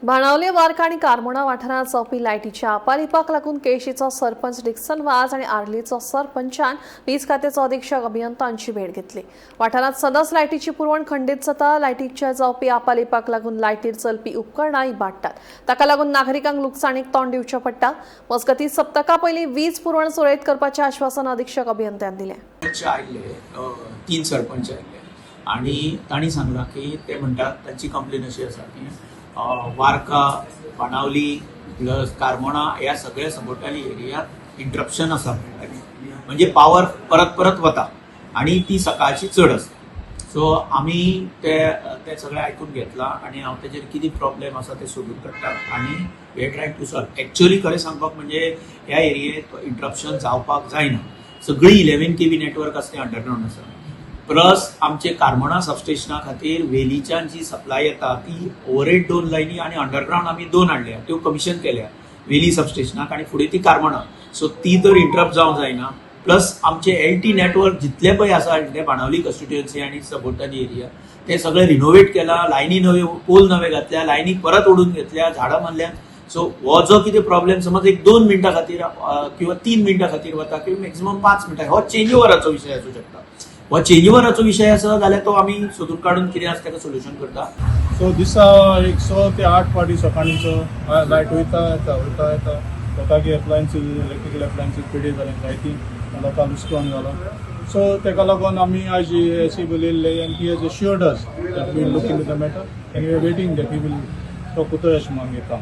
बाणावले वार्का आणि कारमोणा वाठारात जावपी लायटीच्या आपालिपाक लागून केशीचो सरपंच डिक्सन वाज आणि आर्लीचो सरपंचान वीज खात्याचो अधीक्षक अभियंतांची भेट घेतली। वाठारात सदस लायटीची पुरवण खंडीत जाता। लायटीच्या जावपी आपालिपाक लागून लायटीर चलपी उपकरणां इबाडटात, ताका लागून नागरिकांक लुकसाणीक तोंड दिवचें पडटा। मजगतीं सप्तका पयलीं वीज पुरवण सुरळीत करपाचें आश्वासन अधीक्षक अभियंत्यान दिलें। 3 सरपंच आयले आणि तांणी सांगलां की ते म्हणटात तांची कंप्लेन अशी आसा की वार्का, बाणावली प्लस कारमोणा ह्या सगळ्या सभोवताली एरियात इंटरप्शन आसा, म्हणजे पावर परत परत वता आणि ती सकाळची चड आसता। सो आमी ते सगळें आयकून घेतलां आणि हांव तेजेर कितें प्रॉब्लेम आसा ते सोदून काडटा आणि we are trying to solve. Actually खरें सांगपाक म्हणजे ह्या एरियेत इंटरप्शन जावपाक जायना। सगळी 11 kV नेटवर्क आसा तें अंडरग्राउंड आसा, प्लस आमचे कारमोणा सबस्टेशना खातीर वेलीच्यान जी सप्लाय येता ती ओवरहेड 2 लायनी आणि अंडरग्राउंड आमी 2 हाडल्या, त्यो कमिशन केल्या वेली सबस्टेशनाक आणि फुडें ती कारमोणा। सो ती तर इंटरप्ट जावंक जायना। प्लस आमचे LT नेटवर्क जितले पळय आसा ते बाणावली कॉन्स्टिट्युएन्सी आणि सभोवताली एरिया ते सगळे रिनोवेट केला, लायनी नवे पोल नवे घातल्या, लायनी परत ओडून घेतल्या, झाडां मारल्या। सो हो जो कितें प्रॉब्लेम समज एक 2 मिनटां खातीर किंवा 3 मिनटां खातीर वता किंवा मॅक्सिमम 5 मिनटां, हो चेंज ओव्हराचो विशय आसूं शकता। हो चेंज ओव्हराचो विशय आसा जाल्यार तो आमी सोदून काडून कितें आसा ताका सोल्युशन करता। सो दिसा एक 6 ते 8 फावटी सकाळींचो लायट वयता येता लोकांची एप्लायन्सीस, इलेक्ट्रिकल एप्लायन्सीस पिड्यार जाले, जायती लोकांक लुस्कान जाला। सो ताका लागून आमी आज एसी बोलयल्ले and he has assured us that we will look into the matter and we are waiting that he will तो कोतोय अशें मागीर काम।